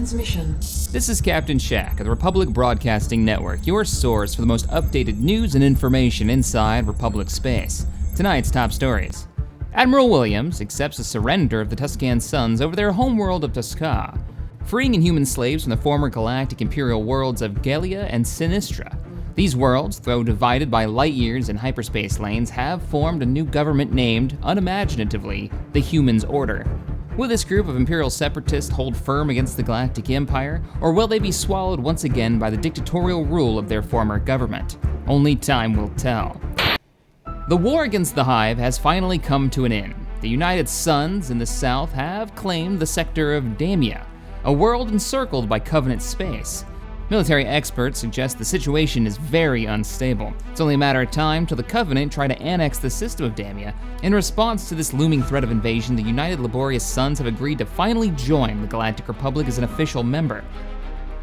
transmission. This is Captain Shack of the Republic Broadcasting Network, your source for the most updated news and information inside Republic space. Tonight's top stories. Admiral Williams accepts the surrender of the Tuscan Sons over their homeworld of Tusca, freeing inhuman slaves from the former galactic imperial worlds of Guilli and Sinistra. These worlds, though divided by light years and hyperspace lanes, have formed a new government named, unimaginatively, the Humans Order. Will this group of imperial separatists hold firm against the Galactic Empire, or will they be swallowed once again by the dictatorial rule of their former government? Only time will tell. The war against the Hive has finally come to an end. The United Suns in the south have claimed the sector of Damia, a world encircled by Covenant space. Military experts suggest the situation is very unstable. It's only a matter of time till the Covenant try to annex the system of Damia. In response to this looming threat of invasion, the United Laborious Sons have agreed to finally join the Galactic Republic as an official member.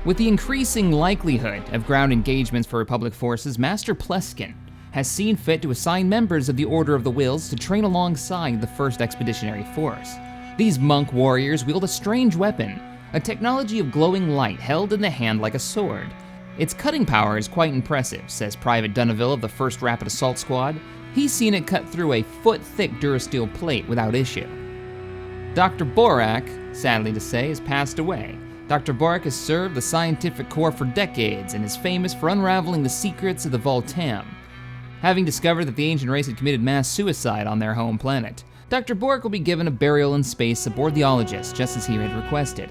With the increasing likelihood of ground engagements for Republic forces, Master Pleskin has seen fit to assign members of the Order of the Wills to train alongside the 1st Expeditionary Force. These monk warriors wield a strange weapon, a technology of glowing light held in the hand like a sword. Its cutting power is quite impressive, says Private Dunaville of the 1st Rapid Assault Squad. He's seen it cut through a foot-thick Durasteel plate without issue. Dr. Borak, sadly to say, has passed away. Dr. Borak has served the Scientific Corps for decades and is famous for unraveling the secrets of the Voltam, having discovered that the ancient race had committed mass suicide on their home planet. Dr. Borak will be given a burial in space aboard the Ologist, just as he had requested.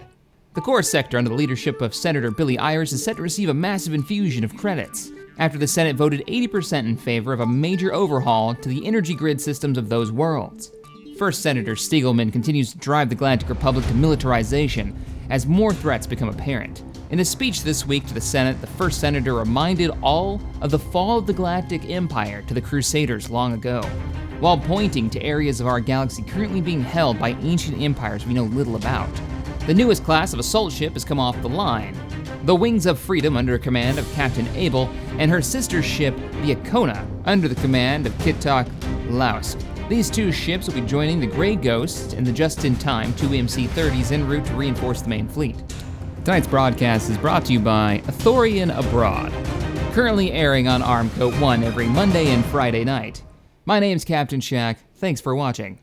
The core sector under the leadership of Senator Billy Ayers is set to receive a massive infusion of credits, after the Senate voted 80% in favor of a major overhaul to the energy grid systems of those worlds. First Senator Stiegelman continues to drive the Galactic Republic to militarization as more threats become apparent. In a speech this week to the Senate, the first senator reminded all of the fall of the Galactic Empire to the Crusaders long ago, while pointing to areas of our galaxy currently being held by ancient empires we know little about. The newest class of assault ship has come off the line, the Wings of Freedom under command of Captain Abel, and her sister ship, the Icona, under the command of Kitok Lausk. These two ships will be joining the Grey Ghost and the just-in-time 2 MC-30s en route to reinforce the main fleet. Tonight's broadcast is brought to you by Athorian Abroad, currently airing on Armco 1 every Monday and Friday night. My name's Captain Shack. Thanks for watching.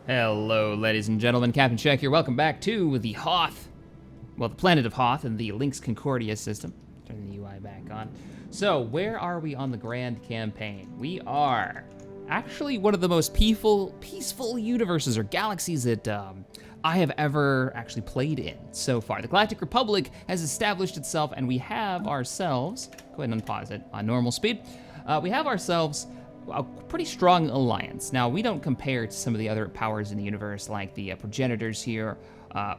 Hello, ladies and gentlemen, Captain Shack here. Welcome back to the Hoth, the planet of Hoth and the Lynx Concordia system. Turn the UI back on. So, where are we on the Grand Campaign? We are actually one of the most peaceful universes or galaxies that I have ever actually played in so far. The Galactic Republic has established itself, and we have ourselves, go ahead and unpause it on normal speed. We have ourselves a pretty strong alliance. Now, we don't compare to some of the other powers in the universe, like the progenitors here,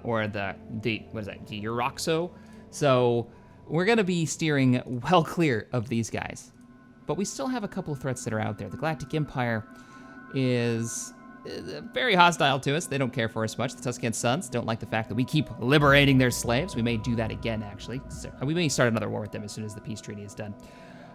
or the Euroxo. So we're gonna be steering well clear of these guys. But we still have a couple of threats that are out there. The Galactic Empire is very hostile to us. They don't care for us much. The Tuscan Sons don't like the fact that we keep liberating their slaves. We may do that again, actually. So we may start another war with them as soon as the peace treaty is done.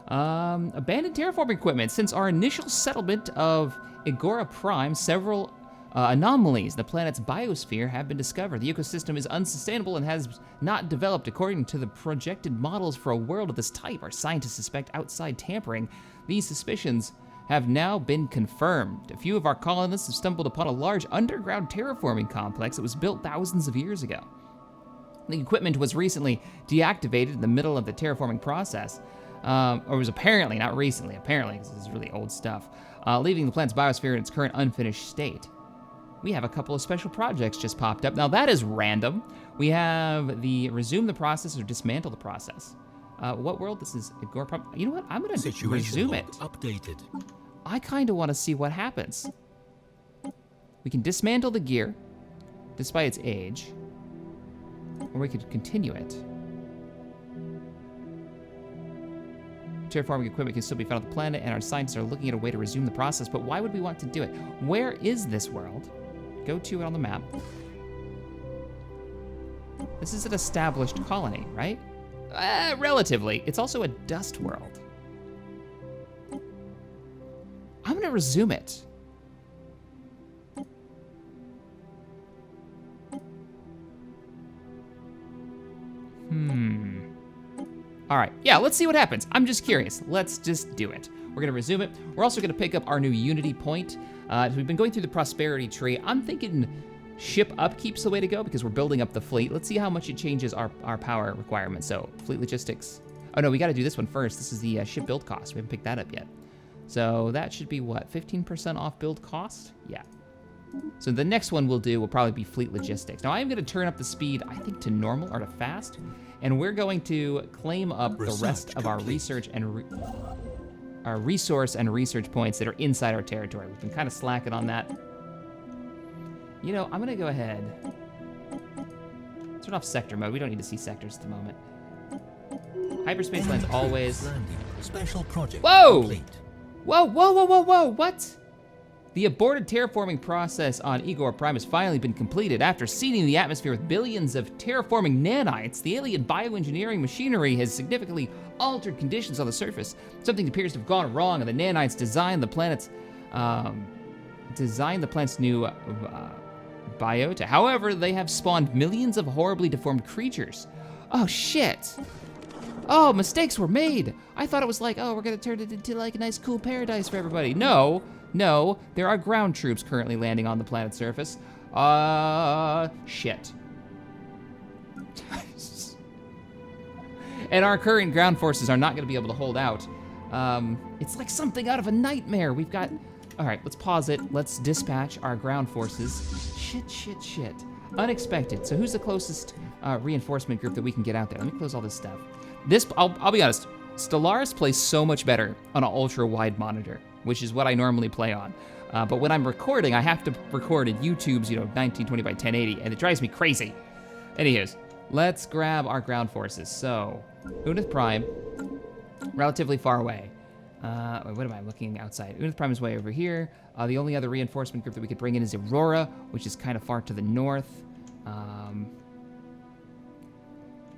Abandoned terraforming equipment. Since our initial settlement of Agora Prime, several anomalies in the planet's biosphere have been discovered. The ecosystem is unsustainable and has not developed according to the projected models for a world of this type. Our scientists suspect outside tampering. These suspicions have now been confirmed. A few of our colonists have stumbled upon a large underground terraforming complex that was built thousands of years ago. The equipment was recently deactivated in the middle of the terraforming process. Or was apparently, not recently, apparently, because this is really old stuff, leaving the planet's biosphere in its current unfinished state. We have a couple of special projects just popped up. Now that is random. We have the resume the process or dismantle the process. What world? This is Igor Prime. You know what? I'm gonna Situation resume log it. updated. I kind of want to see what happens. We can dismantle the gear, despite its age, or we could continue it. Terraforming equipment can still be found on the planet, and our scientists are looking at a way to resume the process, but why would we want to do it? Where is this world? Go to it on the map. This is an established colony, right? Relatively. It's also a dust world. I'm gonna resume it. All right, yeah, let's see what happens. I'm just curious. Let's just do it. We're gonna resume it. We're also gonna pick up our new Unity point. We've been going through the prosperity tree. I'm thinking ship upkeep's the way to go because we're building up the fleet. Let's see how much it changes our power requirements. So fleet logistics. Oh no, we gotta do this one first. This is the ship build cost. We haven't picked that up yet. So that should be what, 15% off build cost? Yeah. So the next one we'll do will probably be fleet logistics. Now I am gonna turn up the speed, I think to normal or to fast, and we're going to claim up the rest of our research and our resource and research points that are inside our territory. We've been kind of slacking on that. You know, I'm gonna go ahead. Turn off sector mode. We don't need to see sectors at the moment. Hyperspace lanes always. Special project. Whoa! Complete. Whoa, whoa, whoa, whoa, whoa, what? The aborted terraforming process on Igor Prime has finally been completed. After seeding the atmosphere with billions of terraforming nanites, the alien bioengineering machinery has significantly altered conditions on the surface. Something appears to have gone wrong, and the nanites designed the planet's new biota. However, they have spawned millions of horribly deformed creatures. Oh shit! Oh, mistakes were made. I thought it was like, oh, we're gonna turn it into like a nice, cool paradise for everybody. No, there are ground troops currently landing on the planet's surface. Shit. And our current ground forces are not gonna be able to hold out. It's like something out of a nightmare. We've got, all right, let's pause it. Let's dispatch our ground forces. Shit. Unexpected. So who's the closest reinforcement group that we can get out there? Let me close all this stuff. I'll be honest, Stellaris plays so much better on an ultra-wide monitor, which is what I normally play on. But when I'm recording, I have to record at YouTube's, 1920 by 1080, and it drives me crazy. Anyways, let's grab our ground forces. So, Unith Prime, relatively far away. What am I looking outside? Unith Prime is way over here. The only other reinforcement group that we could bring in is Aurora, which is kind of far to the north.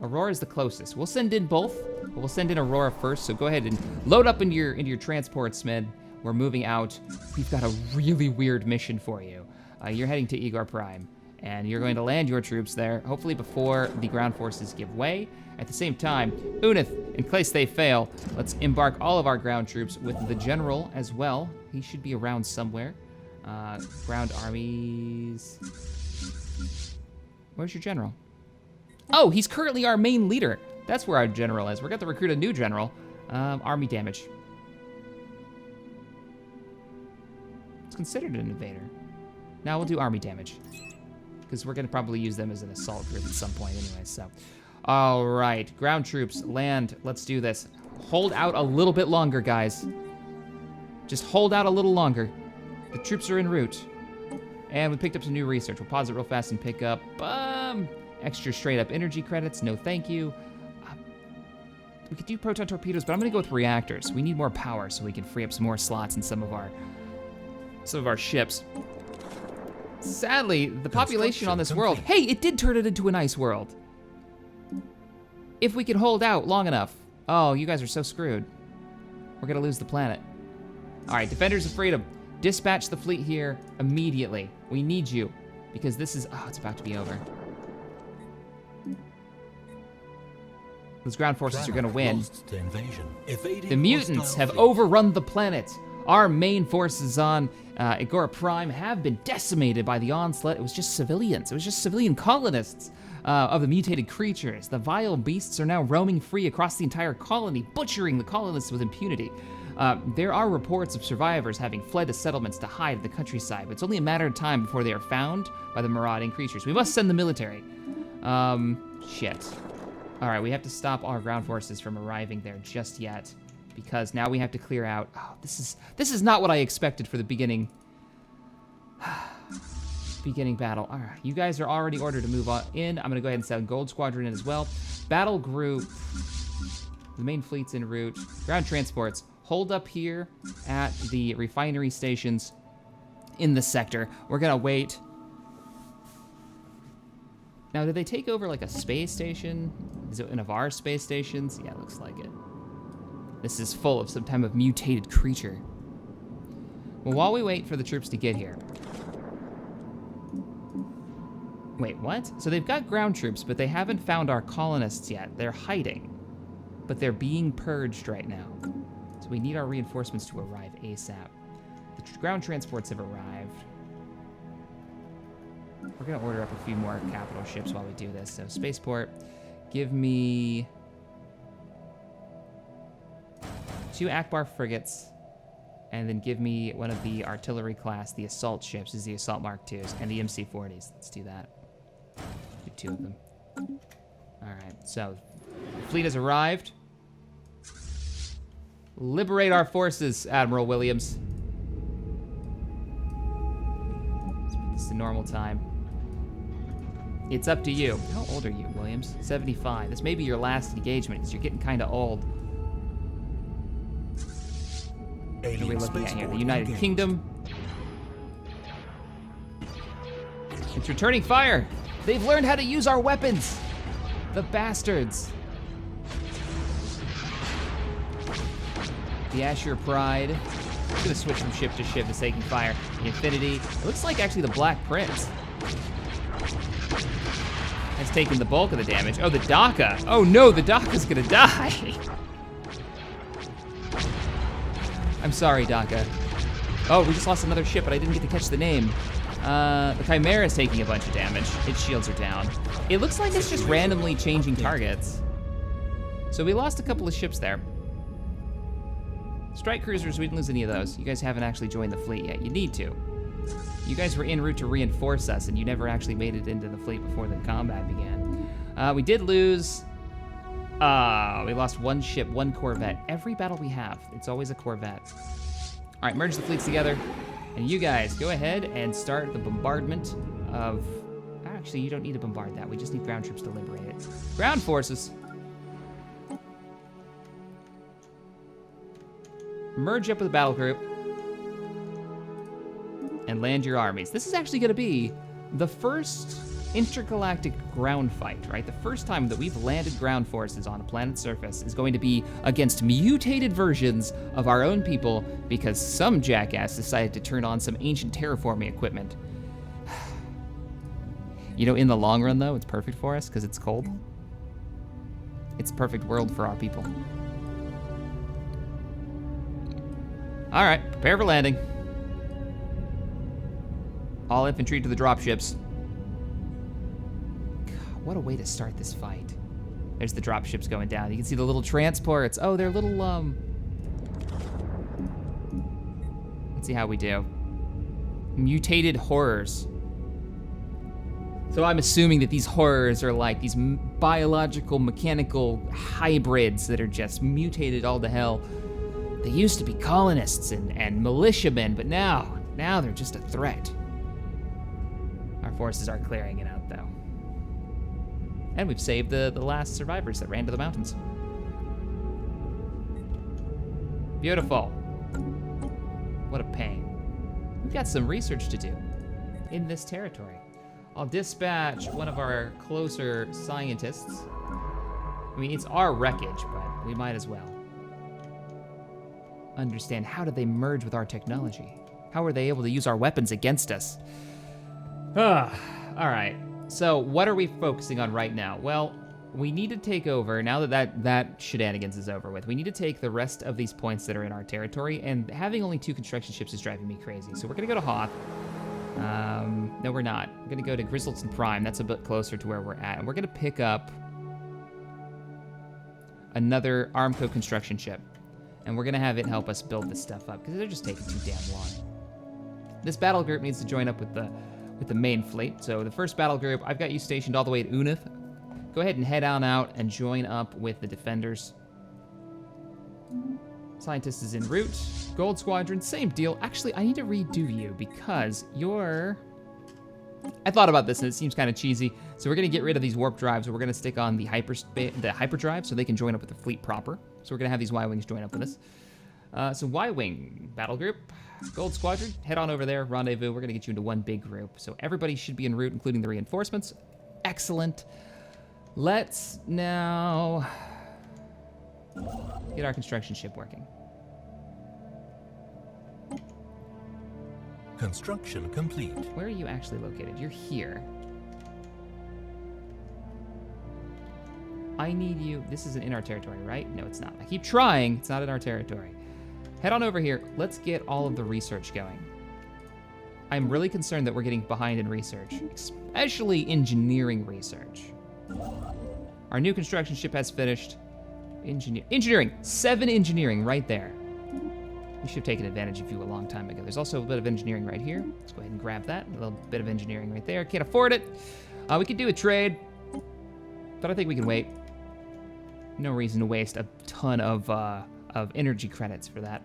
Aurora is the closest. We'll send in both, but we'll send in Aurora first. So go ahead and load up into your transport, Smid. We're moving out. We've got a really weird mission for you. You're heading to Igor Prime, and you're going to land your troops there, hopefully before the ground forces give way. At the same time, Unith, in case they fail, let's embark all of our ground troops with the general as well. He should be around somewhere. Ground armies. Where's your general? Oh, he's currently our main leader. That's where our general is. We're going to recruit a new general. Army damage. It's considered an invader. Now we'll do army damage, because we're going to probably use them as an assault group at some point anyway, so. All right, ground troops, land. Let's do this. Hold out a little bit longer, guys. Just hold out a little longer. The troops are en route. And we picked up some new research. We'll pause it real fast and pick up extra straight up energy credits. No, thank you. We could do proton torpedoes, but I'm gonna go with reactors. We need more power so we can free up some more slots in some of our ships. Sadly, the population on this world, hey, it did turn it into an ice world. If we can hold out long enough. Oh, you guys are so screwed. We're gonna lose the planet. All right, Defenders of Freedom, dispatch the fleet here immediately. We need you, because this is, it's about to be over. Those ground forces are gonna win. The mutants have overrun the planet. Our main forces on Igor Prime have been decimated by the onslaught. It was just civilians. It was just civilian colonists of the mutated creatures. The vile beasts are now roaming free across the entire colony, butchering the colonists with impunity. There are reports of survivors having fled to settlements to hide in the countryside, but it's only a matter of time before they are found by the marauding creatures. We must send the military. Shit. All right, we have to stop our ground forces from arriving there just yet, because now we have to clear out. Oh, this is not what I expected for the beginning. Beginning battle. All right, you guys are already ordered to move on in. I'm gonna go ahead and send Gold Squadron in as well. Battle group. The main fleet's en route. Ground transports. Hold up here at the refinery stations in the sector. We're gonna wait. Now, did they take over like a space station? Is it one of our space stations? Yeah, it looks like it. This is full of some type of mutated creature. Well, while we wait for the troops to get here. Wait, what? So they've got ground troops, but they haven't found our colonists yet. They're hiding, but they're being purged right now. So we need our reinforcements to arrive ASAP. The ground transports have arrived. We're gonna order up a few more capital ships while we do this. So spaceport, give me 2 Akbar frigates, and then give me one of the artillery class, the assault ships, this is the assault Mark IIs, and the MC-40s. Let's do that. Do 2 of them. All right, so the fleet has arrived. Liberate our forces, Admiral Williams. Let's put this to normal time. It's up to you. How old are you, Williams? 75. This may be your last engagement because you're getting kind of old. What are we looking at here? The United Kingdom. It's returning fire. They've learned how to use our weapons. The bastards. The Asher Pride. I'm gonna switch from ship to ship. It's taking fire. The Infinity. It looks like actually the Black Prince has taken the bulk of the damage. Oh, the Dhaka. Oh no, the Dhaka's gonna die. I'm sorry, Dhaka. Oh, we just lost another ship, but I didn't get to catch the name. The Chimera is taking a bunch of damage. Its shields are down. It looks like it's just randomly changing targets. So we lost a couple of ships there. Strike cruisers, we didn't lose any of those. You guys haven't actually joined the fleet yet. You need to. You guys were en route to reinforce us, and you never actually made it into the fleet before the combat began. We did lose... we lost 1 ship, 1 corvette. Every battle we have, it's always a corvette. All right, merge the fleets together, and you guys go ahead and start the bombardment of... Actually, you don't need to bombard that. We just need ground troops to liberate it. Ground forces. Merge up with the battle group and land your armies. This is actually gonna be the first intergalactic ground fight, right? The first time that we've landed ground forces on a planet's surface is going to be against mutated versions of our own people because some jackass decided to turn on some ancient terraforming equipment. You know, in the long run though, it's perfect for us because it's cold. It's a perfect world for our people. All right, prepare for landing. All infantry to the dropships. God, what a way to start this fight. There's the dropships going down. You can see the little transports. Oh, they're little, Let's see how we do. Mutated horrors. So I'm assuming that these horrors are like these biological, mechanical hybrids that are just mutated all to hell. They used to be colonists and militiamen, but now they're just a threat. Our forces are clearing it out, though. And we've saved the last survivors that ran to the mountains. Beautiful. What a pain. We've got some research to do in this territory. I'll dispatch one of our closer scientists. I mean, it's our wreckage, but we might as well understand how did they merge with our technology? How were they able to use our weapons against us? All right, so what are we focusing on right now? Well, we need to take over, now that shenanigans is over with, we need to take the rest of these points that are in our territory, and having only 2 construction ships is driving me crazy. So we're gonna go to Hoth. No, we're not. We're gonna go to Grizzleton Prime, that's a bit closer to where we're at, and we're gonna pick up another Armco construction ship. And we're gonna have it help us build this stuff up because they're just taking too damn long. This battle group needs to join up with the main fleet. So the first battle group, I've got you stationed all the way at Unith. go ahead and head on out and join up with the defenders. Scientist is en route. Gold Squadron, same deal. Actually, I need to redo you because you're... I thought about this and it seems kind of cheesy. So we're gonna get rid of these warp drives and we're gonna stick on the hyperdrive so they can join up with the fleet proper. So we're gonna have these Y-Wings join up with us. So Y-Wing battle group, Gold Squadron, head on over there, rendezvous. We're gonna get you into one big group. So everybody should be en route, including the reinforcements. Excellent. Let's now get our construction ship working. Construction complete. Where are you actually located? You're here. I need you. This isn't in our territory, right? No, it's not. I keep trying. It's not in our territory. Head on over here. Let's get all of the research going. I'm really concerned that we're getting behind in research, especially engineering research. Our new construction ship has finished. Engineering. 7 engineering right there. We should have taken advantage of you a long time ago. There's also a bit of engineering right here. Let's go ahead and grab that. A little bit of engineering right there. Can't afford it. We could do a trade, but I think we can wait. No reason to waste a ton of energy credits for that.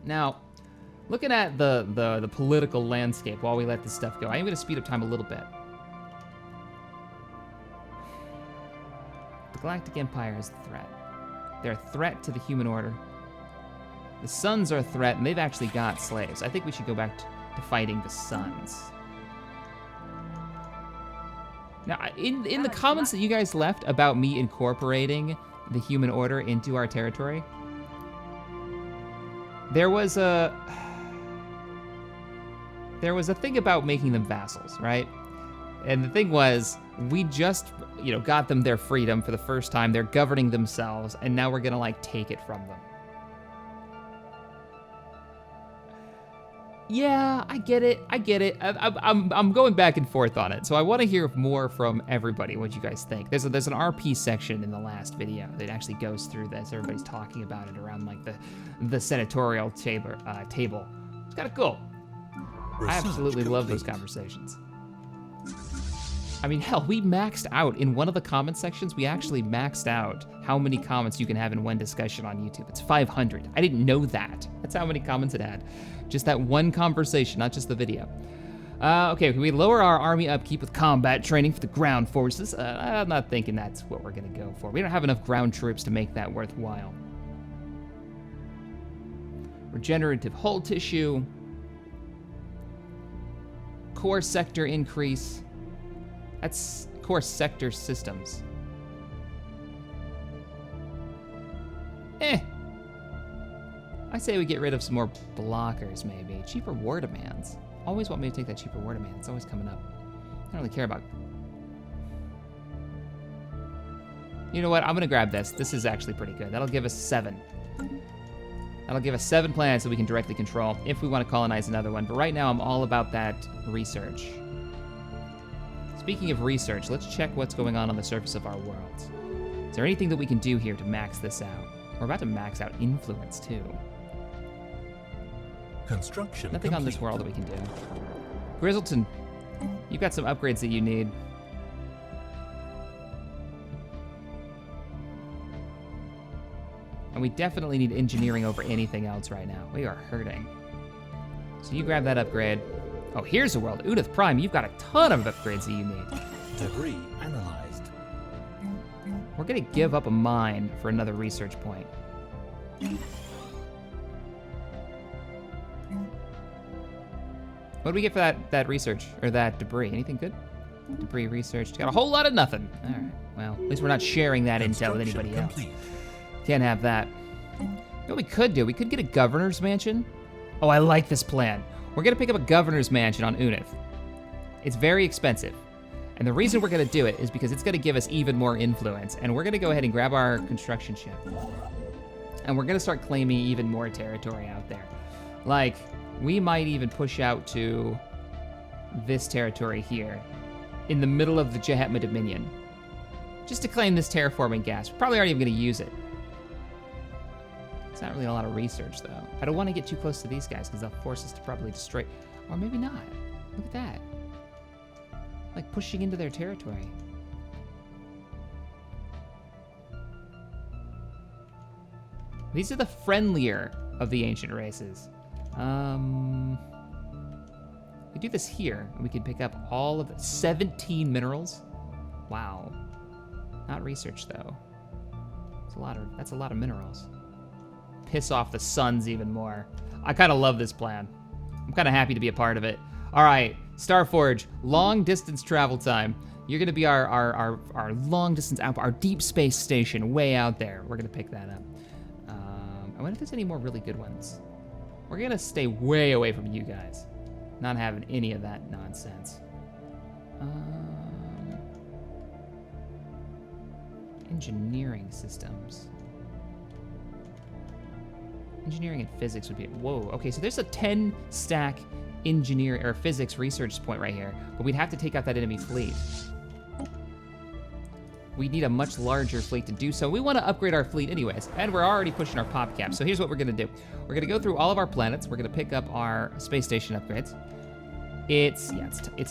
Now, looking at the political landscape while we let this stuff go, I am going to speed up time a little bit. The Galactic Empire is a threat. They're a threat to the human order. The Suns are a threat, and they've actually got slaves. I think we should go back to fighting the Suns. Now, in the comments that you guys left about me incorporating the human order into our territory, there was a thing about making them vassals, right? And the thing was, we just, got them their freedom for the first time. They're governing themselves, and now we're gonna take it from them. Yeah, I get it. I'm going back and forth on it. So I want to hear more from everybody, what you guys think. There's an RP section in the last video that actually goes through this. Everybody's talking about it around the senatorial table. It's kind of cool. I absolutely love those conversations. I mean, hell, we maxed out in one of the comment sections. We actually maxed out how many comments you can have in one discussion on YouTube. It's 500. I didn't know that. That's how many comments it had. Just that one conversation, not just the video. Okay, can we lower our army upkeep with combat training for the ground forces? I'm not thinking that's what we're gonna go for. We don't have enough ground troops to make that worthwhile. Regenerative hull tissue. Core sector increase. That's core sector systems. I say we get rid of some more blockers, maybe. Cheaper war demands. Always want me to take that cheaper war demand. It's always coming up. I don't really care about... You know what? I'm gonna grab this. This is actually pretty good. That'll give us 7. That'll give us 7 planets that we can directly control if we want to colonize another one. But right now, I'm all about that research. Speaking of research, let's check what's going on the surface of our world. Is there anything that we can do here to max this out? We're about to max out influence, too. Construction Nothing complete. on this world that we can do. Grizzleton, you've got some upgrades that you need. And we definitely need engineering over anything else right now. We are hurting. So you grab that upgrade. Oh, here's a world. Udith Prime, you've got a ton of upgrades that you need. Debris analyzed. We're gonna give up a mine for another research point. What do we get for that research, or that debris? Anything good? Debris research, got a whole lot of nothing. All right, well, at least we're not sharing that intel with anybody else. Can't have that. You know what we could do? We could get a governor's mansion. Oh, I like this plan. We're gonna pick up a governor's mansion on Unith. It's very expensive. And the reason we're gonna do it is because it's gonna give us even more influence. And we're gonna go ahead and grab our construction ship. And we're gonna start claiming even more territory out there. Like, we might even push out to this territory here in the middle of the Jehetma Dominion. Just to claim this terraforming gas. We're probably already even gonna use it. It's not really a lot of research though. I don't wanna get too close to these guys because they'll force us to probably destroy, or maybe not. Look at that. Like pushing into their territory. These are the friendlier of the ancient races. We do this here, and we can pick up all of the 17 minerals. Wow. Not research, though. That's a lot of minerals. Piss off the suns even more. I kind of love this plan. I'm kind of happy to be a part of it. All right, Starforge, long distance travel time. You're gonna be our long distance outpost, our deep space station way out there. We're gonna pick that up. I wonder if there's any more really good ones. We're gonna stay way away from you guys. Not having any of that nonsense. Engineering systems. Engineering and physics would be, whoa, okay, so there's a 10 stack engineer or physics research point right here, but we'd have to take out that enemy fleet. We need a much larger fleet to do so. We want to upgrade our fleet anyways, and we're already pushing our pop cap. So here's what we're gonna do. We're gonna go through all of our planets. We're gonna pick up our space station upgrades. It's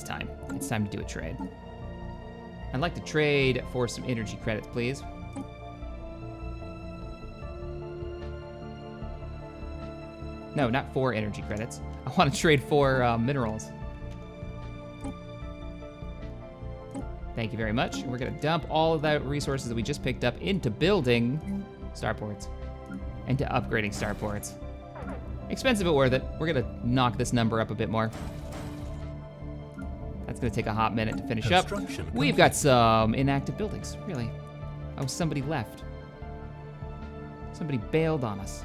time. It's time to do a trade. I'd like to trade for some energy credits, please. No, not for energy credits. I want to trade for minerals. Thank you very much. We're gonna dump all of the resources that we just picked up into building starports. Into upgrading starports. Expensive but worth it. We're gonna knock this number up a bit more. That's gonna take a hot minute to finish up. We've got some inactive buildings, really. Oh, somebody left. Somebody bailed on us.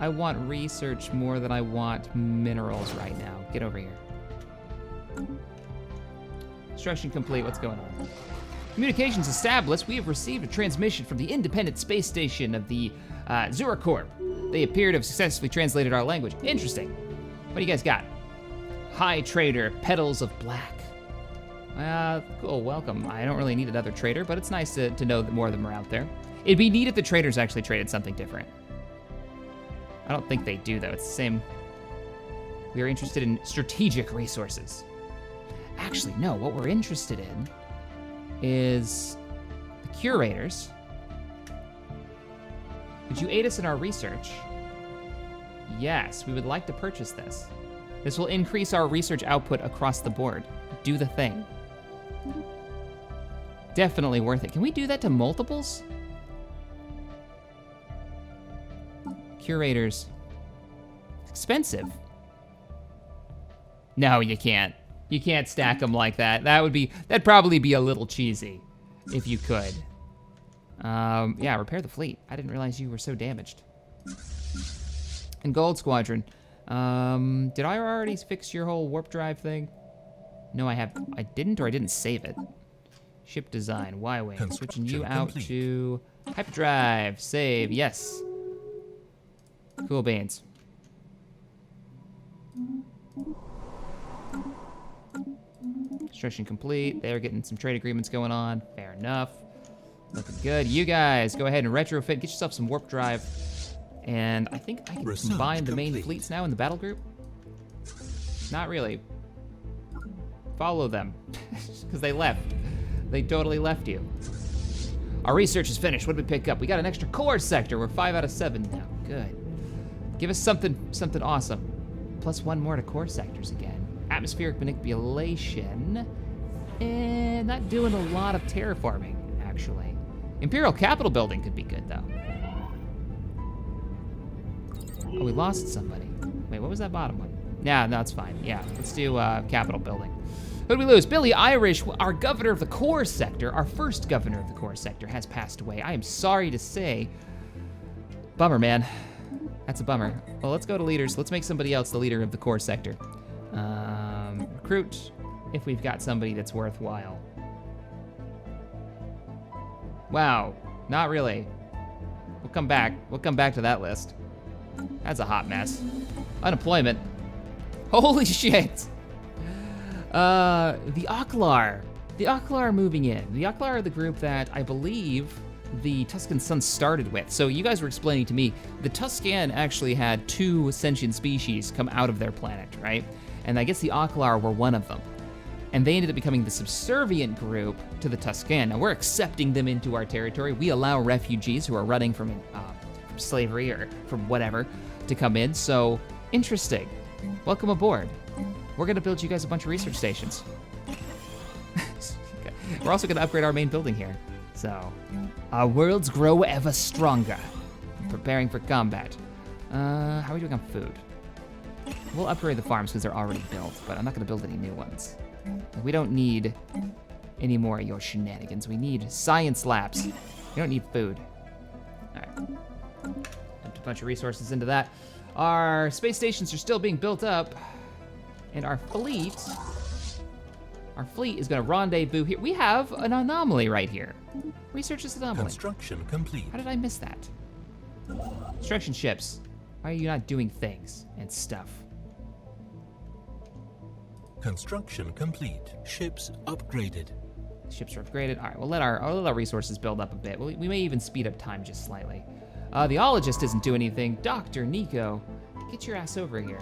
I want research more than I want minerals right now. Get over here. Construction complete, what's going on? Communications established. We have received a transmission from the independent space station of the Zura Corp. They appear to have successfully translated our language. Interesting. What do you guys got? High Trader, Petals of Black. Cool, welcome. I don't really need another trader, but it's nice to know that more of them are out there. It'd be neat if the traders actually traded something different. I don't think they do, though. It's the same. We are interested in strategic resources. Actually, no, what we're interested in is the curators. Could you aid us in our research? Yes, we would like to purchase this. This will increase our research output across the board. Do the thing. Definitely worth it. Can we do that to multiples? Curators. Expensive. No, you can't. You can't stack them like that. That'd probably be a little cheesy, if you could. Yeah, repair the fleet. I didn't realize you were so damaged. And Gold Squadron. Did I already fix your whole warp drive thing? No, I didn't, or I didn't save it. Ship design, Y-Wing. Switching you out to hyperdrive. Save, yes. Cool beans. Construction complete. They're getting some trade agreements going on. Fair enough. Looking good. You guys, go ahead and retrofit. Get yourself some warp drive. And I think I can combine the main fleets now in the battle group. Not really. Follow them. Because they left. They totally left you. Our research is finished. What did we pick up? We got an extra core sector. We're 5 out of 7 now. Good. Give us something awesome. Plus 1 more to core sectors again. Atmospheric manipulation. And not doing a lot of terraforming, actually. Imperial Capitol building could be good, though. Oh, we lost somebody. Wait, what was that bottom one? Yeah, no, it's fine. Yeah, let's do Capitol building. Who did we lose? Billy Irish, our governor of the core sector, our first governor of the core sector, has passed away. I am sorry to say. Bummer, man. That's a bummer. Well, let's go to leaders. Let's make somebody else the leader of the core sector. Recruit, if we've got somebody that's worthwhile. Wow, not really. We'll come back. We'll come back to that list. That's a hot mess. Unemployment. Holy shit. The Aklar. The Aklar are moving in. The Aklar are the group that I believe the Tuscan Sun started with. So you guys were explaining to me, the Tuscan actually had 2 sentient species come out of their planet, right? And I guess the Aklar were one of them. and they ended up becoming the subservient group to the Tuscan. Now we're accepting them into our territory. We allow refugees who are running from slavery or from whatever to come in, so interesting. Welcome aboard. We're gonna build you guys a bunch of research stations. We're also gonna upgrade our main building here. So, our worlds grow ever stronger. Preparing for combat. How are we doing on food? We'll upgrade the farms because they're already built, but I'm not gonna build any new ones. We don't need any more of your shenanigans. We need science labs. We don't need food. All right, dumped a bunch of resources into that. Our space stations are still being built up, and our fleet is gonna rendezvous here. We have an anomaly right here. Research this anomaly. Construction complete. How did I miss that? Construction ships. Why are you not doing things and stuff? Construction complete. Ships upgraded. Ships are upgraded. All right, we'll let our resources build up a bit. We may even speed up time just slightly. The ologist isn't doing anything. Dr. Nico, get your ass over here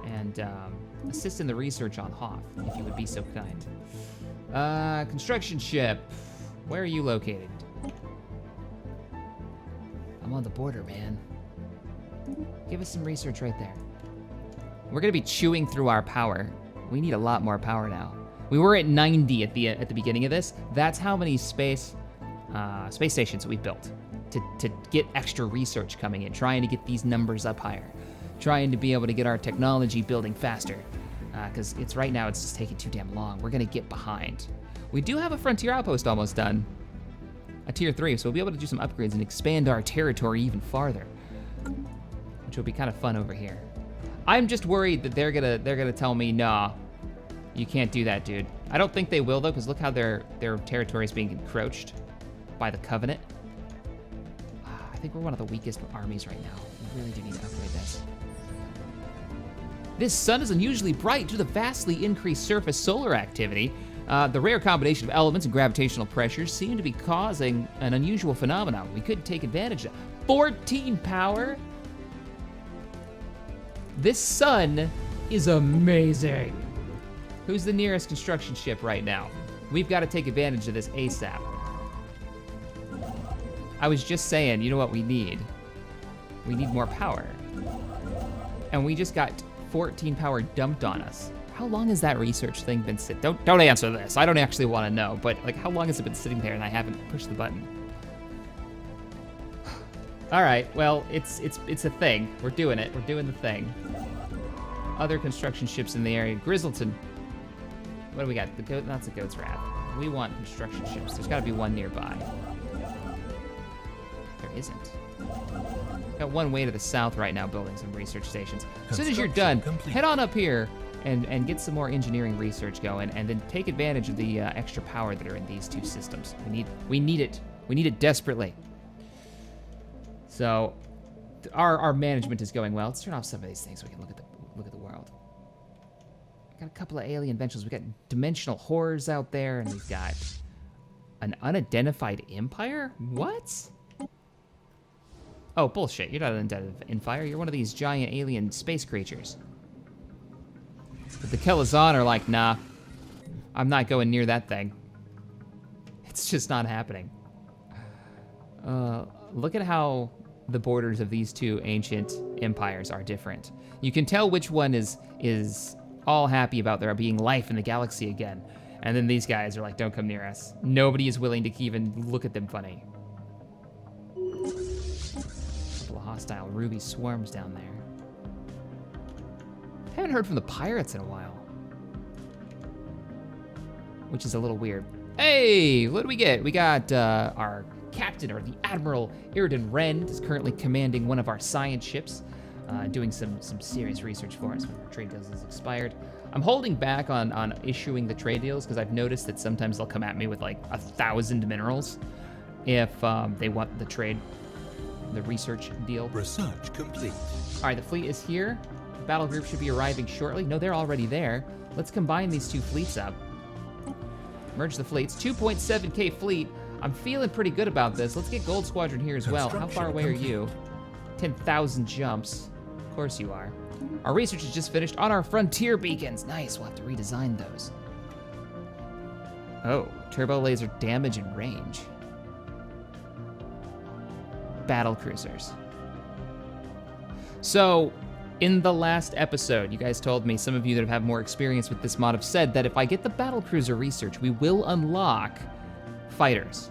and assist in the research on Hoth, if you would be so kind. Construction ship, where are you located? I'm on the border, man. Give us some research right there. We're gonna be chewing through our power. We need a lot more power now. We were at 90 at the beginning of this. That's how many space stations we built to get extra research coming in, trying to get these numbers up higher, trying to be able to get our technology building faster. Because it's right now, it's just taking too damn long. We're gonna get behind. We do have a frontier outpost almost done, a tier 3, so we'll be able to do some upgrades and expand our territory even farther, which will be kind of fun over here. I'm just worried that they're gonna tell me, nah, you can't do that, dude. I don't think they will though, because look how their territory is being encroached by the Covenant. I think we're one of the weakest armies right now. We really do need to upgrade this. This sun is unusually bright due to the vastly increased surface solar activity. The rare combination of elements and gravitational pressures seem to be causing an unusual phenomenon. We could take advantage of it. 14 power? This sun is amazing. Who's the nearest construction ship right now? We've got to take advantage of this ASAP. I was just saying, you know what we need? We need more power. And we just got 14 power dumped on us. How long has that research thing been sitting? Don't answer this. I don't actually want to know, but like, how long has it been sitting there and I haven't pushed the button? All right, well, it's a thing. We're doing it. We're doing the thing. Other construction ships in the area. Grizzleton. What do we got? The goat? That's the Goat's Wrath. We want construction ships. There's got to be one nearby. There isn't. Got one way to the south right now, building some research stations. As soon as you're done, head on up here and get some more engineering research going, and then take advantage of the extra power that are in these two systems. We need it. We need it desperately. So, our management is going well. Let's turn off some of these things so we can look at the world. Got a couple of alien ventures. We got dimensional horrors out there, and we've got an unidentified empire. What? Oh, bullshit. You're not an unidentified empire. You're one of these giant alien space creatures. But the Kelazon are like, nah, I'm not going near that thing. It's just not happening. Look at how the borders of these two ancient empires are different. You can tell which one is all happy about there being life in the galaxy again. And then these guys are like, don't come near us. Nobody is willing to even look at them funny. A couple of hostile ruby swarms down there. Haven't heard from the pirates in a while, which is a little weird. Hey, what do we get? We got our captain, or the Admiral Addon is currently commanding one of our science ships, doing some serious research for us when our trade deals has expired. I'm holding back on issuing the trade deals because I've noticed that sometimes they'll come at me with like 1,000 minerals if they want the research deal. Research complete. All right, the fleet is here. The battle group should be arriving shortly. No, they're already there. Let's combine these two fleets up. Merge the fleets. 2.7K fleet. I'm feeling pretty good about this. Let's get Gold Squadron here as well. How far away are you? 10,000 jumps. Of course you are. Our research is just finished on our frontier beacons. Nice, we'll have to redesign those. Oh, turbo laser damage and range. Battle cruisers. So, in the last episode, you guys told me, some of you that have more experience with this mod have said that if I get the battle cruiser research, we will unlock fighters.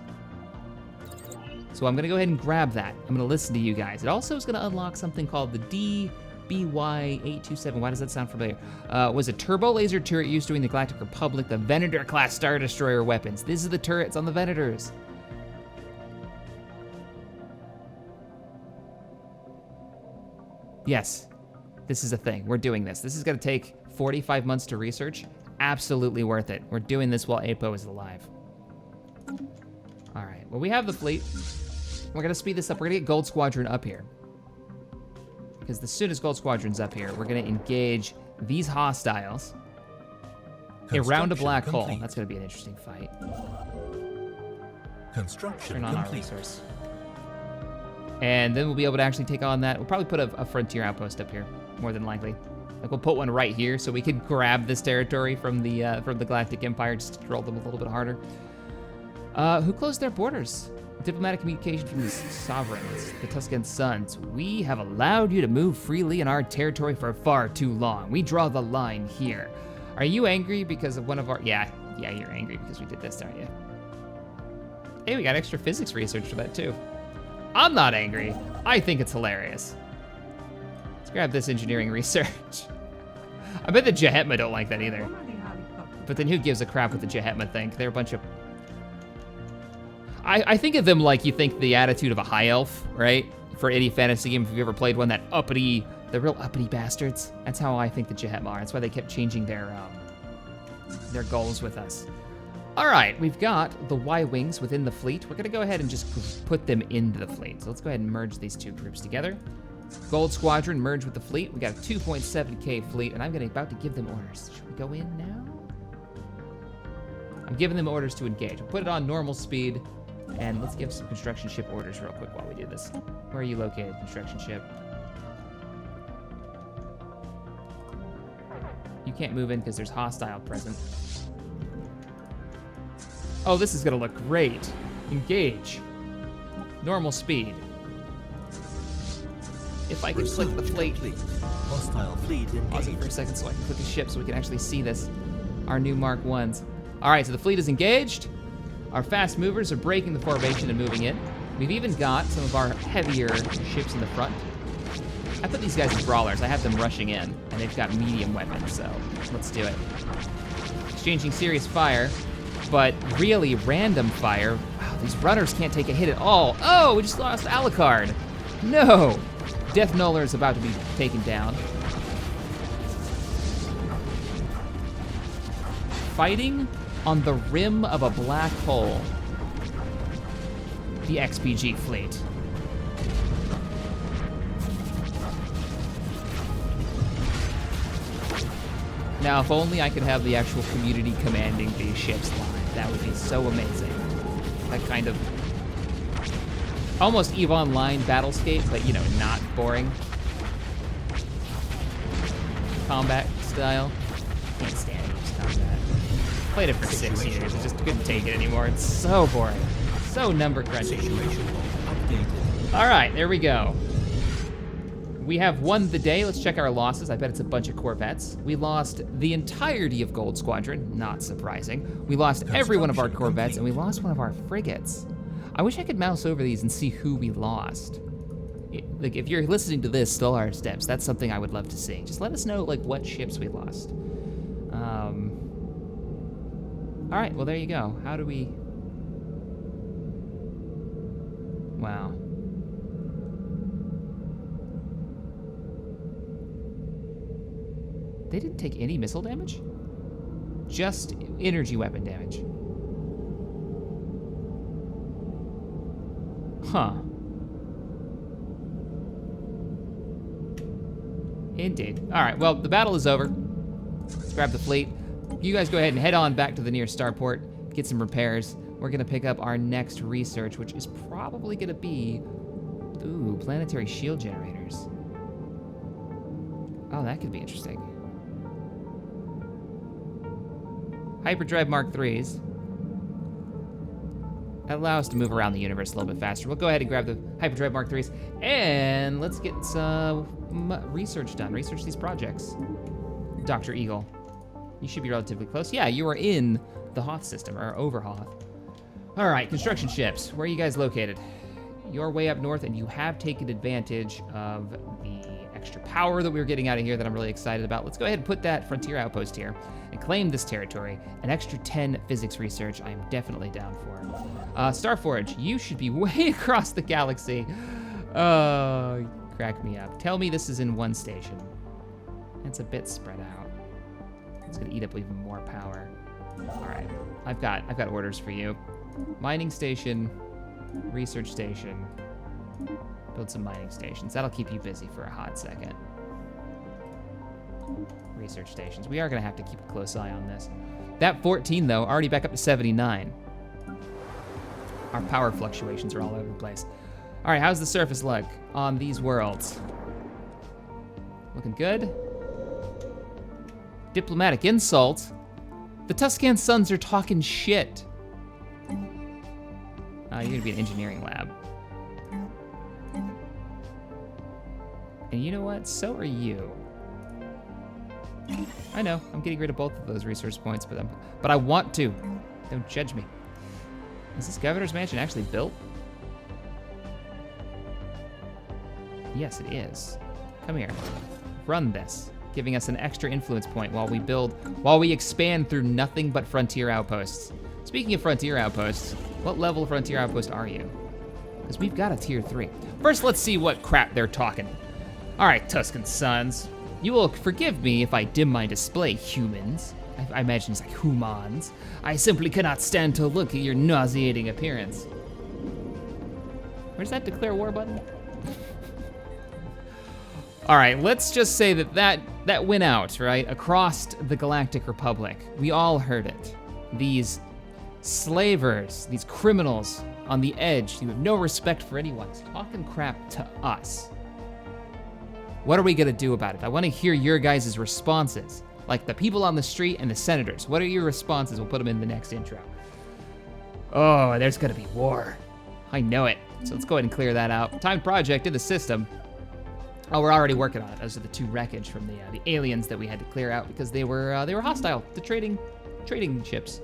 So I'm gonna go ahead and grab that. I'm gonna listen to you guys. It also is gonna unlock something called the DBY-827. Why does that sound familiar? Was a turbo laser turret used during the Galactic Republic, the Venator-class Star Destroyer weapons. These are the turrets on the Venators. Yes, this is a thing. We're doing this. This is gonna take 45 months to research. Absolutely worth it. We're doing this while Apo is alive. All right, well, we have the fleet. We're gonna speed this up. We're gonna get Gold Squadron up here. Because as soon as Gold Squadron's up here, we're gonna engage these hostiles around a black hole. That's gonna be an interesting fight. Construction Turn on our complete. resource. And then we'll be able to actually take on that. We'll probably put a frontier outpost up here, more than likely. Like, we'll put one right here so we can grab this territory from the Galactic Empire, just to troll them a little bit harder. Who closed their borders? Diplomatic communication from the sovereigns, the Tuscan Sons. We have allowed you to move freely in our territory for far too long. We draw the line here. Are you angry because of one of our... Yeah, you're angry because we did this, aren't you? Hey, we got extra physics research for that, too. I'm not angry. I think it's hilarious. Let's grab this engineering research. I bet the Jahetma don't like that either. But then who gives a crap what the Jahetma think? They're a bunch of... I think of them like you think the attitude of a high elf, right? For any fantasy game, if you've ever played one, that uppity, the real uppity bastards. That's how I think the Jahetma are. That's why they kept changing their goals with us. All right, we've got the Y-Wings within the fleet. We're gonna go ahead and just put them into the fleet. So let's go ahead and merge these two groups together. Gold Squadron merge with the fleet. We got a 2.7K fleet, and I'm about to give them orders. Should we go in now? I'm giving them orders to engage. I'll put it on normal speed, and let's give some construction ship orders real quick while we do this. Where are you located, construction ship? You can't move in because there's hostile present. Oh, this is gonna look great. Engage. Normal speed. If I could click the fleet. Hostile fleet Pause it engaged. for a second so I can click the ship so we can actually see this. Our new Mark 1s. All right, so the fleet is engaged. Our fast movers are breaking the formation and moving in. We've even got some of our heavier ships in the front. I put these guys as brawlers. I have them rushing in, and they've got medium weapons, so let's do it. Exchanging serious fire, but really random fire. Wow, these runners can't take a hit at all. Oh, we just lost Alucard. No. Death Nuller is about to be taken down. Fighting on the rim of a black hole. The XPG fleet. Now, if only I could have the actual community commanding these ships live. That would be so amazing. That kind of almost EVE Online battlescape, but, you know, not boring. Combat style. Can't stand EVE's combat. Played it for 6 years. I just couldn't take it anymore. It's so boring. So number crunching. All right, there we go. We have won the day. Let's check our losses. I bet it's a bunch of Corvettes. We lost the entirety of Gold Squadron, not surprising. We lost every one of our Corvettes, and we lost one of our frigates. I wish I could mouse over these and see who we lost. Like, if you're listening to this, Stellaris Steps, that's something I would love to see. Just let us know, like, what ships we lost. All right, well, there you go. How do we... Wow. They didn't take any missile damage? Just energy weapon damage. Huh. Indeed. All right, well, the battle is over. Let's grab the fleet. You guys go ahead and head on back to the nearest starport, get some repairs. We're gonna pick up our next research, which is probably gonna be, ooh, planetary shield generators. Oh, that could be interesting. Hyperdrive Mark IIIs. allow us to move around the universe a little bit faster. We'll go ahead and grab the Hyperdrive Mark IIIs, and let's get some research done. Research these projects. Dr. Eagle, you should be relatively close. Yeah, you are in the Hoth system, or Overhaul. All right, construction ships. Where are you guys located? You're way up north, and you have taken advantage of the extra power that we were getting out of here that I'm really excited about. Let's go ahead and put that frontier outpost here and claim this territory. An extra 10 physics research I am definitely down for. Starforge, you should be way across the galaxy. Oh, crack me up. Tell me this is in one station. It's a bit spread out. It's gonna eat up even more power. All right, I've got orders for you. Mining station, research station. Build some mining stations. That'll keep you busy for a hot second. Research stations. We are gonna have to keep a close eye on this. That 14 though, already back up to 79. Our power fluctuations are all over the place. All right, how's the surface look on these worlds? Looking good. Diplomatic insult. The Tuscan Sons are talking shit. You're gonna be an engineering lab. And you know what? So are you. I know, I'm getting rid of both of those resource points, but I want to. Don't judge me. Is this governor's mansion actually built? Yes, it is. Come here. Run this, giving us an extra influence point while we expand through nothing but frontier outposts. Speaking of frontier outposts, what level of frontier outpost are you? Because we've got a tier 3. First, let's see what crap they're talking. All right, Tuscan Sons. You will forgive me if I dim my display, humans. I imagine it's like humans. I simply cannot stand to look at your nauseating appearance. Where's that declare war button? All right, let's just say that went out, right? Across the Galactic Republic. We all heard it. These slavers, these criminals on the edge, who have no respect for anyone, talking crap to us. What are we gonna do about it? I wanna hear your guys' responses. Like the people on the street and the senators. What are your responses? We'll put them in the next intro. Oh, there's gonna be war. I know it. So let's go ahead and clear that out. Timed project in the system. Oh, we're already working on it. Those are the 2 wreckage from the aliens that we had to clear out because they were hostile to trading ships.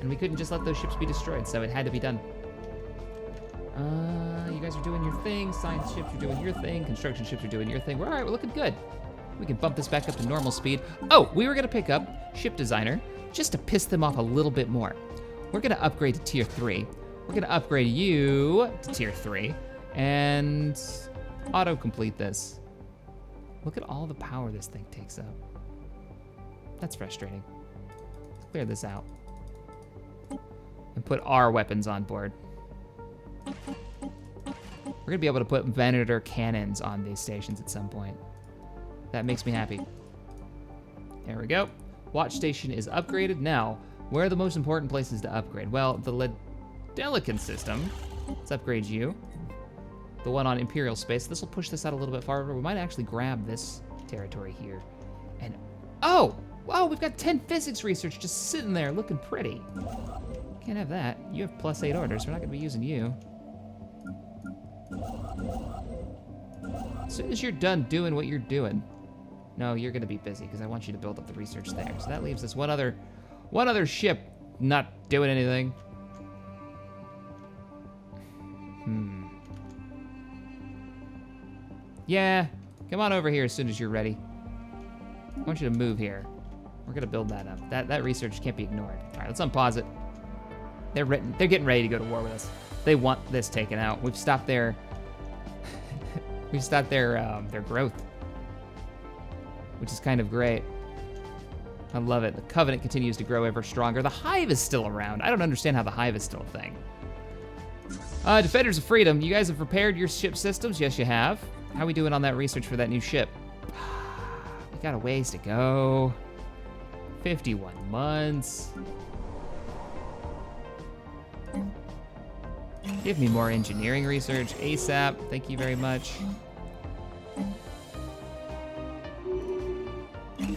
And we couldn't just let those ships be destroyed, so it had to be done. You guys are doing your thing. Science ships are doing your thing. Construction ships are doing your thing. All right, we're looking good. We can bump this back up to normal speed. Oh, we were gonna pick up Ship Designer just to piss them off a little bit more. We're gonna upgrade to tier 3. We're gonna upgrade you to tier 3 and auto-complete this. Look at all the power this thing takes up. That's frustrating. Let's clear this out and put our weapons on board. We're gonna be able to put Venator cannons on these stations at some point. That makes me happy. There we go. Watch station is upgraded. Now, where are the most important places to upgrade? Well, the Delican system. Let's upgrade you. The one on Imperial space. This will push this out a little bit farther. We might actually grab this territory here. And, oh, wow, we've got 10 physics research just sitting there looking pretty. Can't have that. You have +8 orders. We're not gonna be using you. As soon as you're done doing what you're doing, no, you're gonna be busy because I want you to build up the research there. So that leaves us one other ship not doing anything. Yeah, come on over here as soon as you're ready. I want you to move here. We're gonna build that up. That research can't be ignored. All right, let's unpause it. They're getting ready to go to war with us. They want this taken out. We've stopped their growth, which is kind of great. I love it. The Covenant continues to grow ever stronger. The Hive is still around. I don't understand how the Hive is still a thing. Defenders of Freedom, you guys have prepared your ship systems? Yes, you have. How are we doing on that research for that new ship? We got a ways to go. 51 months. Give me more engineering research ASAP. Thank you very much. We're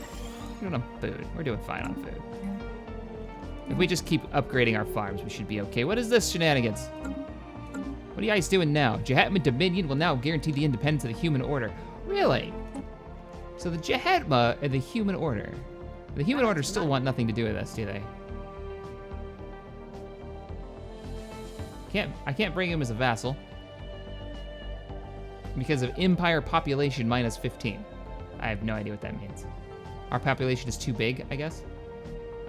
doing on food. We're doing fine on food. If we just keep upgrading our farms, we should be okay. What is this shenanigans? What are you guys doing now? Jehatma Dominion will now guarantee the independence of the human order. Really? So the Jehatma and the human order. The human order still want nothing to do with us, do they? I can't bring him as a vassal. Because of Empire population minus 15. I have no idea what that means. Our population is too big, I guess.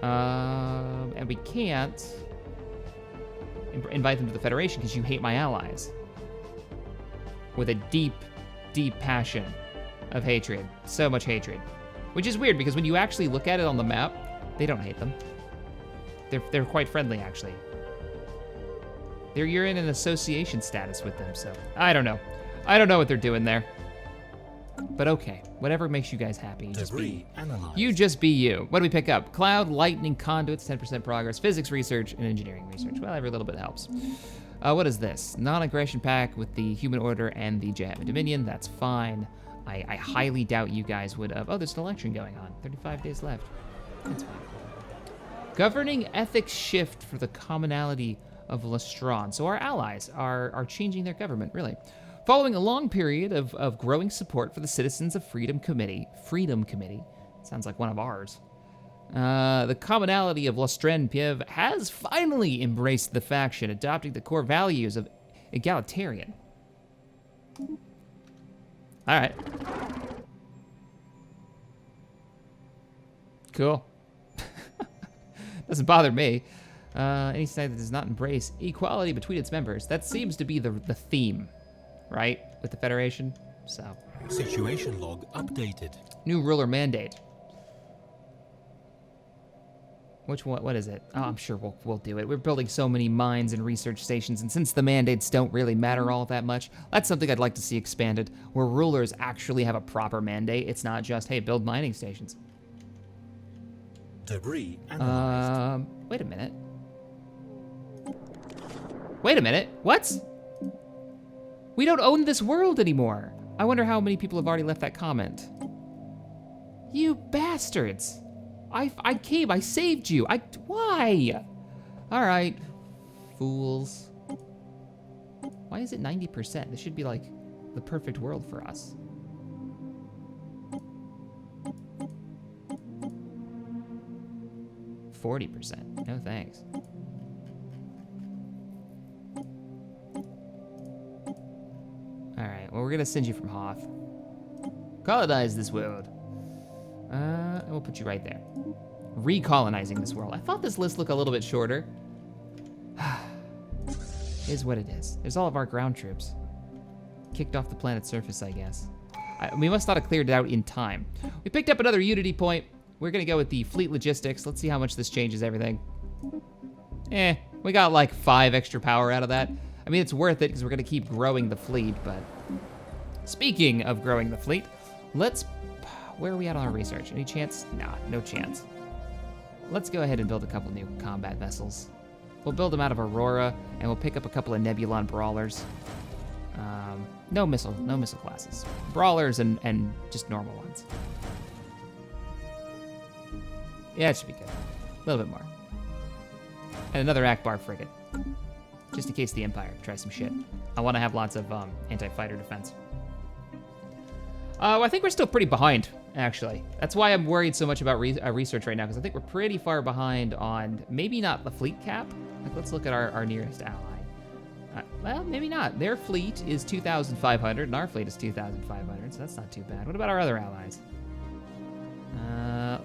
And we can't invite them to the Federation because you hate my allies. With a deep, deep passion of hatred. So much hatred. Which is weird because when you actually look at it on the map, they don't hate them. They're quite friendly, actually. You're in an association status with them, so I don't know. I don't know what they're doing there. But okay, whatever makes you guys happy. You just be you. What do we pick up? Cloud, lightning, conduits, 10% progress, physics research, and engineering research. Well, every little bit helps. What is this? Non-aggression pack with the human order and the Jehatma Dominion. That's fine. I highly doubt you guys would have. Oh, there's an election going on. 35 days left. That's fine. Governing ethics shift for the commonality of Lestron. So our allies are changing their government, really. Following a long period of growing support for the Citizens of Freedom Committee, sounds like one of ours, the commonality of Lestren Piev has finally embraced the faction, adopting the core values of egalitarian. All right. Cool. Doesn't bother me. Any side that does not embrace equality between its members. That seems to be the theme, right? With the Federation, so. Situation log updated. New ruler mandate. Which one, what is it? Oh, I'm sure we'll do it. We're building so many mines and research stations, and since the mandates don't really matter all that much, that's something I'd like to see expanded, where rulers actually have a proper mandate. It's not just, hey, build mining stations. Debris analyzed. Wait a minute. Wait a minute, what? We don't own this world anymore. I wonder how many people have already left that comment. You bastards. I came, I saved you. Why? All right, fools. Why is it 90%? This should be like the perfect world for us. %. No thanks. All right, well, we're gonna send you from Hoth. Colonize this world. And we'll put you right there. Recolonizing this world. I thought this list looked a little bit shorter. Is what it is. There's all of our ground troops. Kicked off the planet's surface, I guess. We must not have cleared it out in time. We picked up another Unity point. We're gonna go with the fleet logistics. Let's see how much this changes everything. We got like 5 extra power out of that. I mean, it's worth it because we're gonna keep growing the fleet, but speaking of growing the fleet, where are we at on our research? Any chance? Nah, no chance. Let's go ahead and build a couple new combat vessels. We'll build them out of Aurora, and we'll pick up a couple of Nebulon brawlers. No missile classes. Brawlers and just normal ones. Yeah, it should be good. A little bit more. And another Akbar frigate. Just in case the Empire tries some shit. I want to have lots of anti-fighter defense. I think we're still pretty behind, actually. That's why I'm worried so much about research right now, because I think we're pretty far behind on, maybe not the fleet cap. Like, let's look at our nearest ally. Well, maybe not. Their fleet is 2,500, and our fleet is 2,500, so that's not too bad. What about our other allies?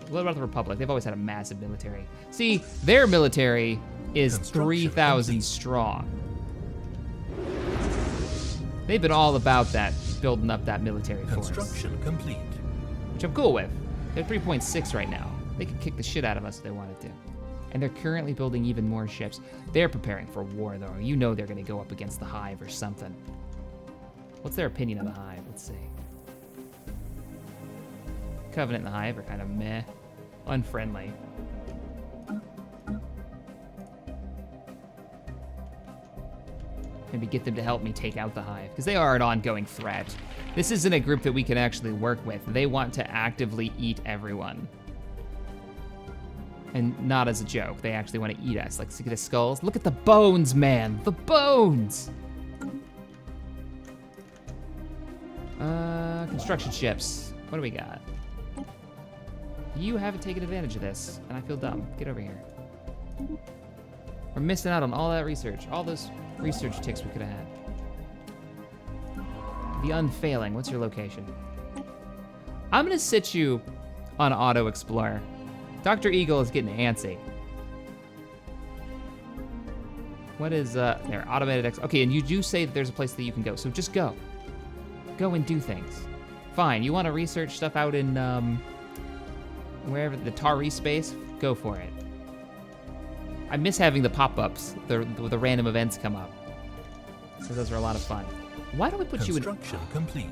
What about the Republic? They've always had a massive military. See, their military is 3,000 strong. They've been all about that, building up that military force. Construction complete. Which I'm cool with. They're 3.6 right now. They could kick the shit out of us if they wanted to. And they're currently building even more ships. They're preparing for war, though. You know they're gonna go up against the Hive or something. What's their opinion of the Hive? Let's see. Covenant and the Hive are kind of meh. Unfriendly. Maybe get them to help me take out the Hive, because they are an ongoing threat. This isn't a group that we can actually work with. They want to actively eat everyone. And not as a joke. They actually want to eat us. Like, look at the skulls. Look at the bones, man. The bones. Construction ships. What do we got? You haven't taken advantage of this, and I feel dumb. Get over here. We're missing out on all that research. All those research ticks we could have had. The Unfailing. What's your location? I'm gonna sit you on Auto Explorer. Dr. Eagle is getting antsy. What is, there, automated okay, and you do say that there's a place that you can go, so just go. Go and do things. Fine, you want to research stuff out in, wherever, the Tari space? Go for it. I miss having the pop-ups, the random events come up. So those are a lot of fun. Why don't we put you in... Construction complete.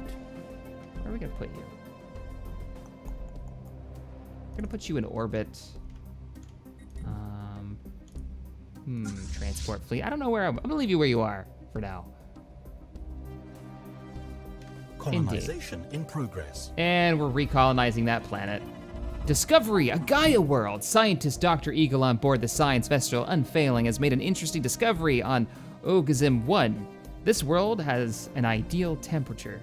Where are we gonna put you? We're gonna put you in orbit. Transport fleet. I don't know where I'm gonna leave you where you are for now. Colonization in progress. And we're recolonizing that planet. Discovery, a Gaia world. Scientist Dr. Eagle on board the science vessel Unfailing has made an interesting discovery on Ogazim 1. This world has an ideal temperate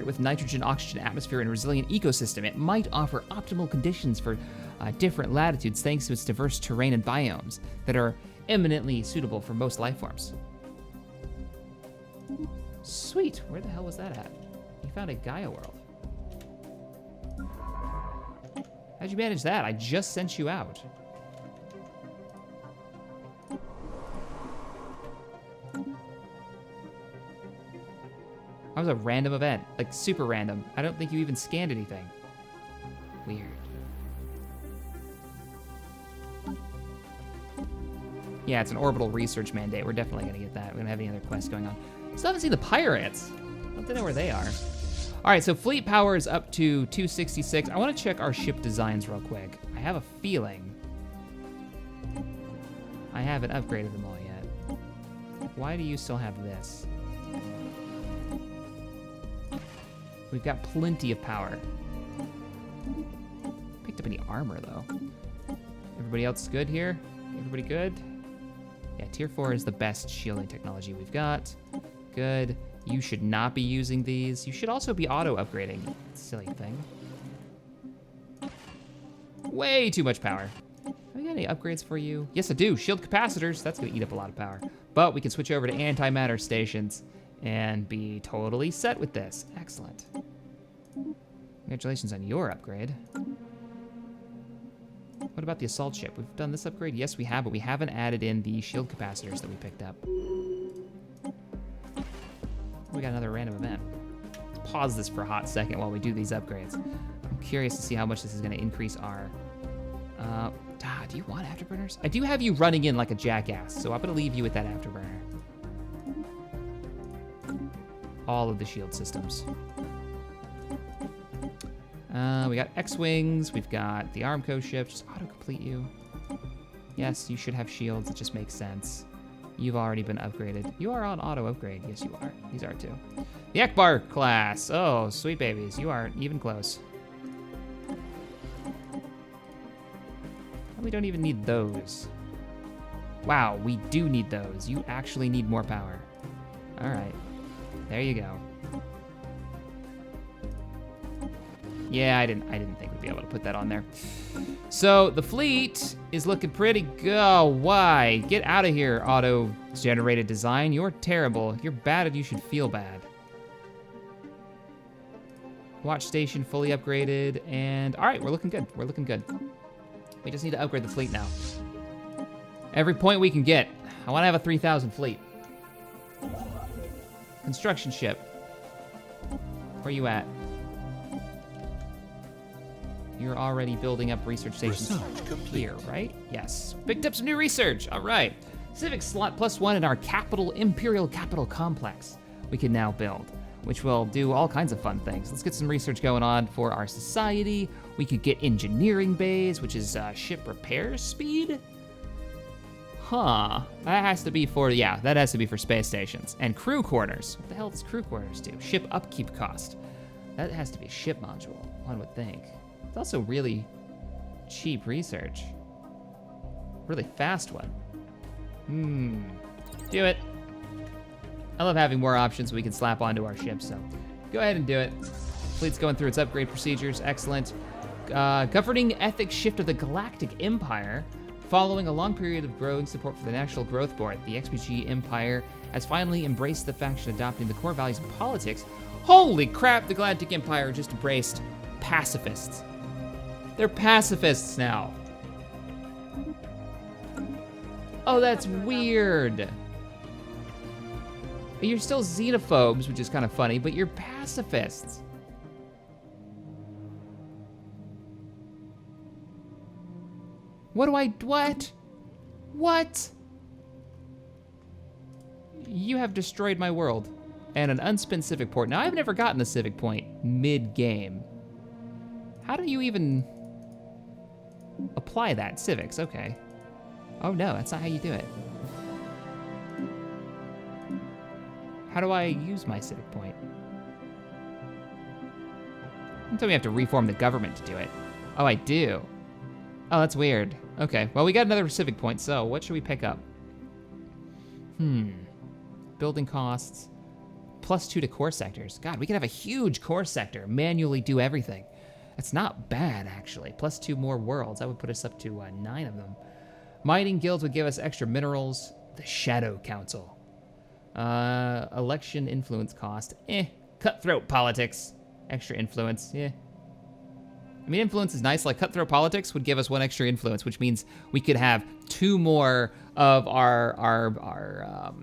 with nitrogen, oxygen atmosphere and resilient ecosystem. It might offer optimal conditions for different latitudes thanks to its diverse terrain and biomes that are eminently suitable for most life forms. Sweet, where the hell was that at? You found a Gaia world. How'd you manage that? I just sent you out. That was a random event, like super random. I don't think you even scanned anything. Weird. Yeah, it's an orbital research mandate. We're definitely gonna get that. We don't have any other quests going on. Still haven't seen the pirates. I don't know where they are. All right, so fleet power is up to 266. I wanna check our ship designs real quick. I have a feeling I haven't upgraded them all yet. Why do you still have this? We've got plenty of power. Picked up any armor though. Everybody else good here? Everybody good? Yeah, tier 4 is the best shielding technology we've got. Good. You should not be using these. You should also be auto upgrading. Silly thing. Way too much power. Have we got any upgrades for you? Yes, I do. Shield capacitors. That's gonna eat up a lot of power. But we can switch over to antimatter stations and be totally set with this. Excellent. Congratulations on your upgrade. What about the assault ship? We've done this upgrade? Yes, we have, but we haven't added in the shield capacitors that we picked up. We got another random event. Let's pause this for a hot second while we do these upgrades. I'm curious to see how much this is gonna increase our... do you want afterburners? I do have you running in like a jackass, so I'm gonna leave you with that afterburner. All of the shield systems. We got X-Wings, we've got the Armco ship, just auto-complete you. Yes, you should have shields, it just makes sense. You've already been upgraded. You are on auto-upgrade, yes you are. These are too. The Akbar class, oh, sweet babies, you aren't even close. We don't even need those. Wow, we do need those. You actually need more power. All right, there you go. Yeah, I didn't think we'd be able to put that on there. So the fleet is looking pretty good. Oh, why? Get out of here, auto-generated design. You're terrible. You're bad and you should feel bad. Watch station fully upgraded, and all right, we're looking good. We're looking good. We just need to upgrade the fleet now. Every point we can get. I want to have a 3,000 fleet. Construction ship. Where you at? You're already building up research stations here, right? Yes. Picked up some new research. All right. Civic slot +1 in our Imperial Capital Complex we can now build, which will do all kinds of fun things. Let's get some research going on for our society. We could get engineering bays, which is ship repair speed. Huh. That has to be for, yeah, that has to be for space stations. And crew quarters. What the hell does crew quarters do? Ship upkeep cost. That has to be a ship module, one would think. What It's also really cheap research. Really fast one. Do it. I love having more options we can slap onto our ship, so go ahead and do it. Fleet's going through its upgrade procedures, excellent. Governing ethics shift of the Galactic Empire. Following a long period of growing support for the National Growth Board, the XPG Empire has finally embraced the faction adopting the core values of politics. Holy crap, the Galactic Empire just embraced pacifists. They're pacifists now. Oh, that's weird. You're still xenophobes, which is kind of funny, but you're pacifists. What? You have destroyed my world. And an unspent civic point. Now, I've never gotten a civic point mid-game. How do you even apply that? Civics, okay. Oh no, that's not how you do it. How do I use my civic point? Don't tell me I have to reform the government to do it. Oh, I do. Oh, that's weird. Okay, well, we got another civic point, so what should we pick up? Building costs. +2 to core sectors. God, we could have a huge core sector, manually do everything. That's not bad, actually. +2 more worlds. That would put us up to 9 of them. Mining guilds would give us extra minerals. The Shadow Council. Election influence cost. Cutthroat politics. Extra influence. I mean, influence is nice. Like, cutthroat politics would give us 1 extra influence, which means we could have 2 more of our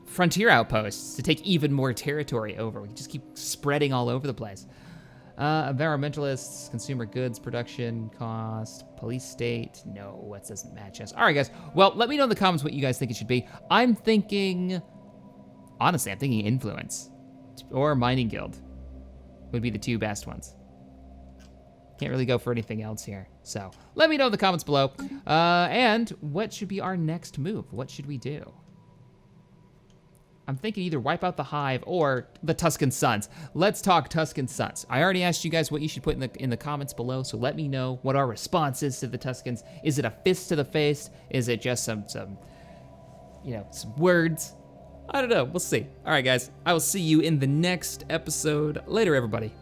frontier outposts to take even more territory over. We can just keep spreading all over the place. Environmentalists, consumer goods production cost, police state. No, what doesn't match us? All right, guys. Well, let me know in the comments what you guys think it should be. I'm thinking influence or mining guild would be the 2 best ones. Can't really go for anything else here. So let me know in the comments below. And what should be our next move? What should we do? I'm thinking either wipe out the Hive or the Tuscan Suns. Let's talk Tuscan Suns. I already asked you guys what you should put in the comments below, so let me know what our response is to the Tuscans. Is it a fist to the face? Is it just some words? I don't know. We'll see. All right, guys. I will see you in the next episode. Later, everybody.